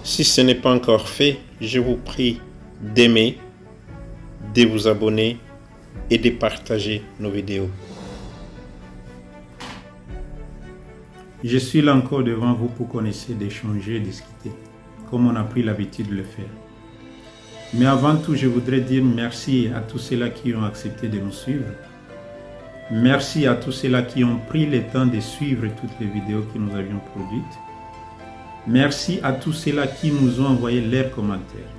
Si ce n'est pas encore fait, je vous prie d'aimer, de vous abonner et de partager nos vidéos. Je suis là encore devant vous pour qu'on essaie d'échanger et discuter, comme on a pris l'habitude de le faire. Mais avant tout, je voudrais dire merci à tous ceux-là qui ont accepté de nous suivre. Merci à tous ceux-là qui ont pris le temps de suivre toutes les vidéos que nous avions produites. Merci à tous ceux-là qui nous ont envoyé leurs commentaires.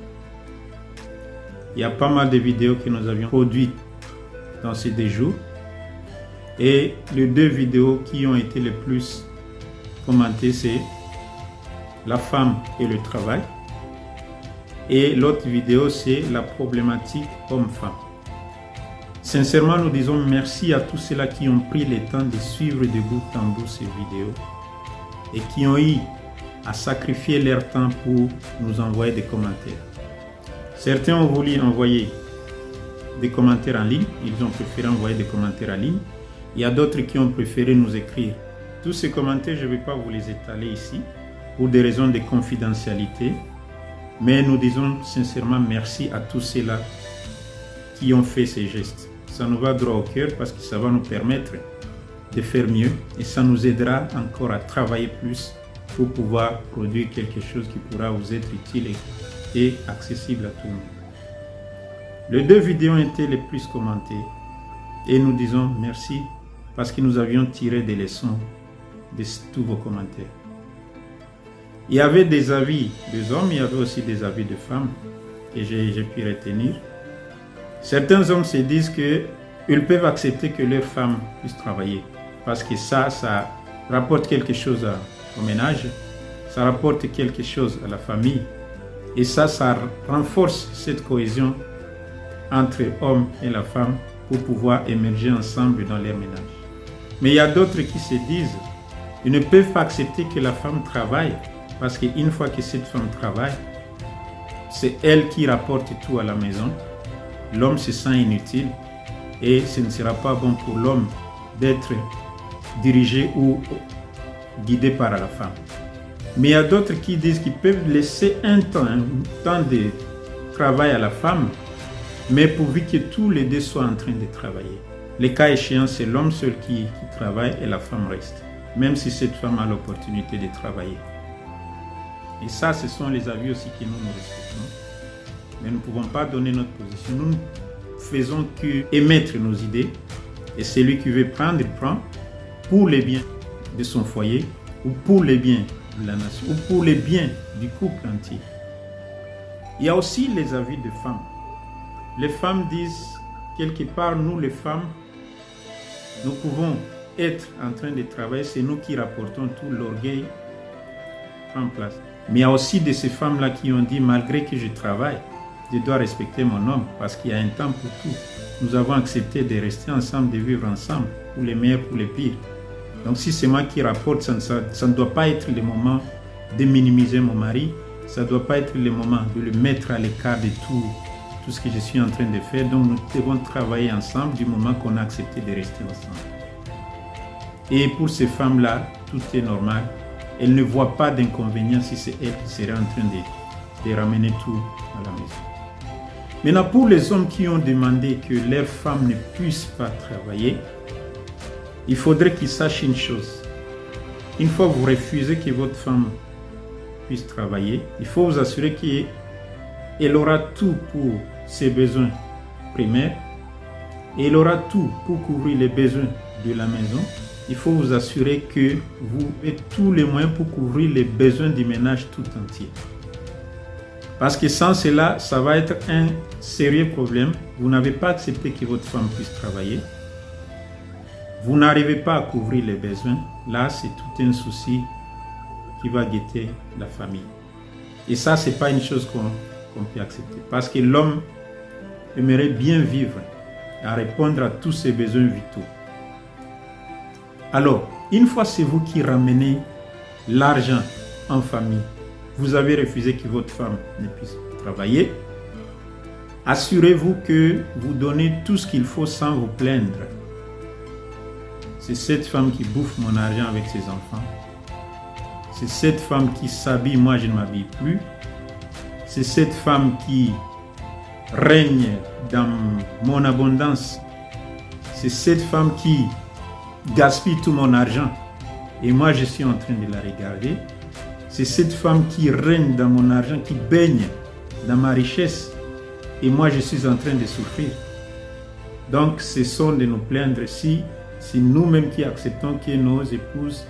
Il y a pas mal de vidéos que nous avions produites dans ces 2 jours. Et les 2 vidéos qui ont été les plus commentées, c'est la femme et le travail. Et l'autre vidéo, c'est la problématique homme-femme. Sincèrement, nous disons merci à tous ceux-là qui ont pris le temps de suivre de bout en bout ces vidéos et qui ont eu à sacrifier leur temps pour nous envoyer des commentaires. Certains ont voulu envoyer des commentaires en ligne, ils ont préféré envoyer des commentaires en ligne. Il y a d'autres qui ont préféré nous écrire. Tous ces commentaires, je ne vais pas vous les étaler ici pour des raisons de confidentialité, mais nous disons sincèrement merci à tous ceux-là qui ont fait ces gestes. Ça nous va droit au cœur parce que ça va nous permettre de faire mieux et ça nous aidera encore à travailler plus pour pouvoir produire quelque chose qui pourra vous être utile et accessible à tout le monde. Les 2 vidéos ont été les plus commentées et nous disons merci parce que nous avions tiré des leçons de tous vos commentaires. Il y avait des avis des hommes, il y avait aussi des avis de femmes que j'ai pu retenir. Certains hommes se disent qu'ils peuvent accepter que leurs femmes puissent travailler parce que ça rapporte quelque chose au ménage, ça rapporte quelque chose à la famille et ça renforce cette cohésion entre l'homme et la femme pour pouvoir émerger ensemble dans leur ménage. Mais il y a d'autres qui se disent qu'ils ne peuvent pas accepter que la femme travaille parce qu'une fois que cette femme travaille, c'est elle qui rapporte tout à la maison. L'homme se sent inutile et ce ne sera pas bon pour l'homme d'être dirigé ou guidé par la femme. Mais il y a d'autres qui disent qu'ils peuvent laisser un temps de travail à la femme, mais pourvu que tous les 2 soient en train de travailler. Le cas échéant, c'est l'homme seul qui travaille et la femme reste, même si cette femme a l'opportunité de travailler. Et ça, ce sont les avis aussi que nous respectons. Mais nous ne pouvons pas donner notre position. Nous ne faisons qu'émettre nos idées. Et celui qui veut prendre, il prend pour les biens de son foyer ou pour les biens de la nation ou pour les biens du couple entier. Il y a aussi les avis de femmes. Les femmes disent, quelque part, nous les femmes, nous pouvons être en train de travailler. C'est nous qui rapportons tout l'orgueil en place. Mais il y a aussi de ces femmes-là qui ont dit, malgré que je travaille, je dois respecter mon homme parce qu'il y a un temps pour tout. Nous avons accepté de rester ensemble, de vivre ensemble, pour les meilleurs, pour les pires. Donc si c'est moi qui rapporte, ça ne doit pas être le moment de minimiser mon mari, ça ne doit pas être le moment de le mettre à l'écart de tout ce que je suis en train de faire. Donc nous devons travailler ensemble du moment qu'on a accepté de rester ensemble. Et pour ces femmes-là, tout est normal. Elles ne voient pas d'inconvénient si c'est elles qui seraient en train de ramener tout à la maison. Maintenant, pour les hommes qui ont demandé que leurs femmes ne puissent pas travailler, il faudrait qu'ils sachent une chose. Une fois que vous refusez que votre femme puisse travailler, il faut vous assurer qu'elle aura tout pour ses besoins primaires et elle aura tout pour couvrir les besoins de la maison. Il faut vous assurer que vous avez tous les moyens pour couvrir les besoins du ménage tout entier. Parce que sans cela, ça va être un sérieux problème. Vous n'avez pas accepté que votre femme puisse travailler. Vous n'arrivez pas à couvrir les besoins. Là, c'est tout un souci qui va guetter la famille. Et ça, ce n'est pas une chose qu'on peut accepter. Parce que l'homme aimerait bien vivre, à répondre à tous ses besoins vitaux. Alors, une fois c'est vous qui ramenez l'argent en famille, vous avez refusé que votre femme ne puisse travailler, assurez-vous que vous donnez tout ce qu'il faut sans vous plaindre. C'est cette femme qui bouffe mon argent avec ses enfants. C'est cette femme qui s'habille, moi je ne m'habille plus. C'est cette femme qui règne dans mon abondance. C'est cette femme qui gaspille tout mon argent et moi je suis en train de la regarder. C'est cette femme qui règne dans mon argent, qui baigne dans ma richesse et moi je suis en train de souffrir. Donc ce sont de nous plaindre si nous-mêmes qui acceptons que nos épouses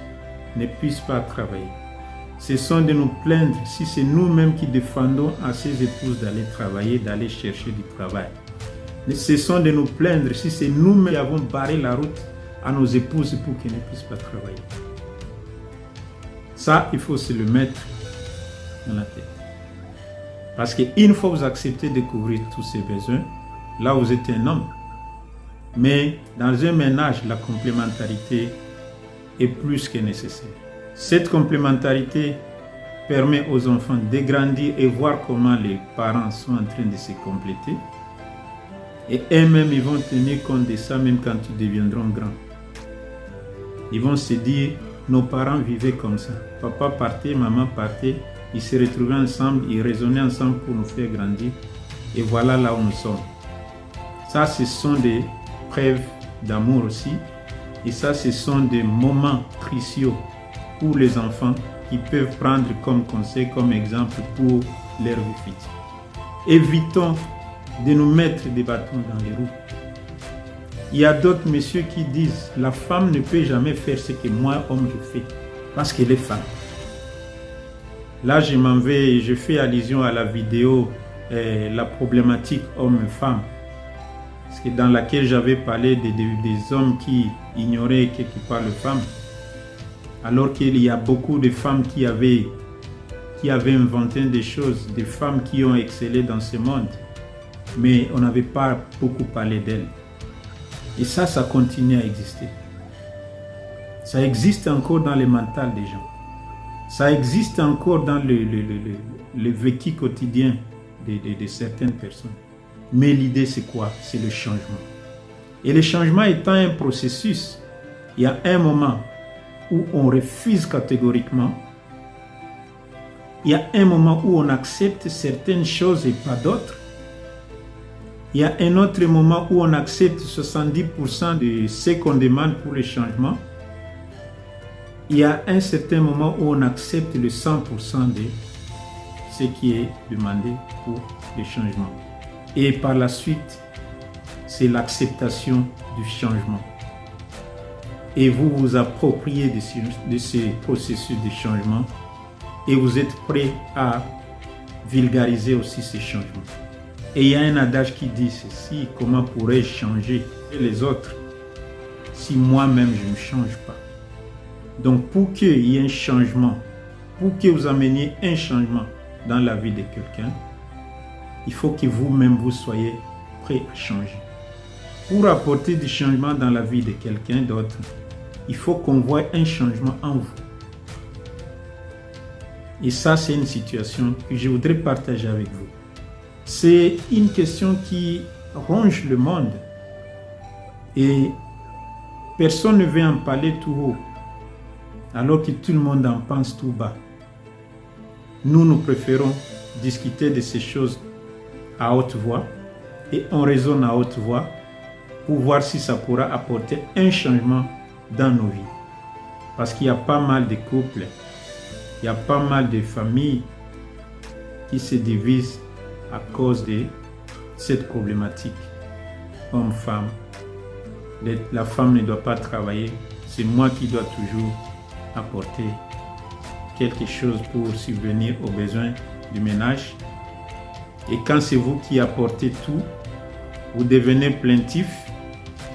ne puissent pas travailler. Ce sont de nous plaindre si c'est nous-mêmes qui défendons à ces épouses d'aller travailler, d'aller chercher du travail. Ce sont de nous plaindre si c'est nous-mêmes qui avons barré la route à nos épouses pour qu'elles ne puissent pas travailler. Ça, il faut se le mettre dans la tête. Parce qu'une fois que vous acceptez de couvrir tous ces besoins, là vous êtes un homme. Mais dans un ménage, la complémentarité est plus que nécessaire. Cette complémentarité permet aux enfants de grandir et voir comment les parents sont en train de se compléter. Et eux-mêmes, ils vont tenir compte de ça même quand ils deviendront grands. Ils vont se dire, nos parents vivaient comme ça. Papa partait, maman partait, ils se retrouvaient ensemble, ils raisonnaient ensemble pour nous faire grandir. Et voilà là où nous sommes. Ça, ce sont des preuves d'amour aussi. Et ça, ce sont des moments précieux pour les enfants qui peuvent prendre comme conseil, comme exemple pour leur vie future. Évitons de nous mettre des bâtons dans les roues. Il y a d'autres messieurs qui disent la femme ne peut jamais faire ce que moi, homme, je fais parce qu'elle est femme. Là, je fais allusion à la vidéo la problématique homme-femme, dans laquelle j'avais parlé des hommes qui ignoraient quelque part les femmes, alors qu'il y a beaucoup de femmes qui avaient inventé des choses, des femmes qui ont excellé dans ce monde, mais on n'avait pas beaucoup parlé d'elles. Et ça continue à exister. Ça existe encore dans le mental des gens. Ça existe encore dans le vécu quotidien de certaines personnes. Mais l'idée, c'est quoi? C'est le changement. Et le changement étant un processus, il y a un moment où on refuse catégoriquement. Il y a un moment où on accepte certaines choses et pas d'autres. Il y a un autre moment où on accepte 70% de ce qu'on demande pour le changement. Il y a un certain moment où on accepte le 100% de ce qui est demandé pour le changement. Et par la suite, c'est l'acceptation du changement. Et vous vous appropriez de ce processus de changement et vous êtes prêt à vulgariser aussi ces changements. Et il y a un adage qui dit ceci: comment pourrais-je changer les autres si moi-même je ne change pas? Donc pour qu'il y ait un changement, pour que vous ameniez un changement dans la vie de quelqu'un, il faut que vous-même vous soyez prêt à changer. Pour apporter du changement dans la vie de quelqu'un d'autre, il faut qu'on voie un changement en vous. Et ça, c'est une situation que je voudrais partager avec vous. C'est une question qui ronge le monde et personne ne veut en parler tout haut, alors que tout le monde en pense tout bas. Nous préférons discuter de ces choses à haute voix et on raisonne à haute voix pour voir si ça pourra apporter un changement dans nos vies. Parce qu'il y a pas mal de couples, il y a pas mal de familles qui se divisent à cause de cette problématique. Homme-femme, la femme ne doit pas travailler, c'est moi qui dois toujours apporter quelque chose pour subvenir aux besoins du ménage. Et quand c'est vous qui apportez tout, vous devenez plaintif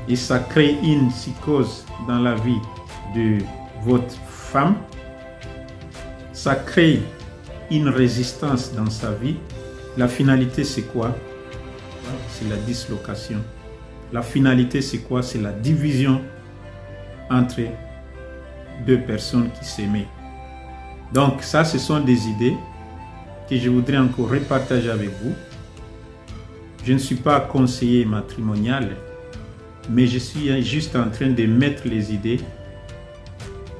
et ça crée une psychose dans la vie de votre femme. Ça crée une résistance dans sa vie. La finalité, c'est quoi? C'est la dislocation. La finalité, c'est quoi? C'est la division entre deux personnes qui s'aimaient. Donc ça, ce sont des idées que je voudrais encore repartager avec vous. Je ne suis pas conseiller matrimonial, mais je suis juste en train de mettre les idées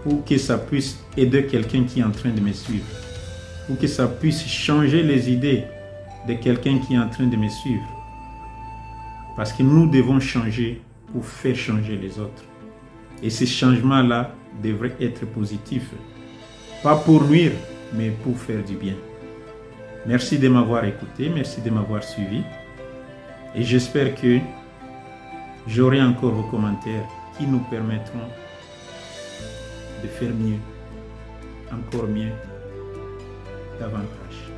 pour que ça puisse aider quelqu'un qui est en train de me suivre, pour que ça puisse changer les idées de quelqu'un qui est en train de me suivre. Parce que nous devons changer pour faire changer les autres. Et ce changement-là devrait être positif. Pas pour nuire, mais pour faire du bien. Merci de m'avoir écouté, merci de m'avoir suivi. Et j'espère que j'aurai encore vos commentaires qui nous permettront de faire mieux, encore mieux, davantage.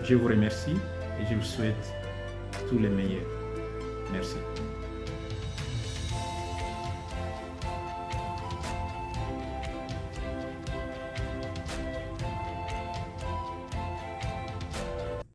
Je vous remercie et je vous souhaite tout le meilleur. Merci.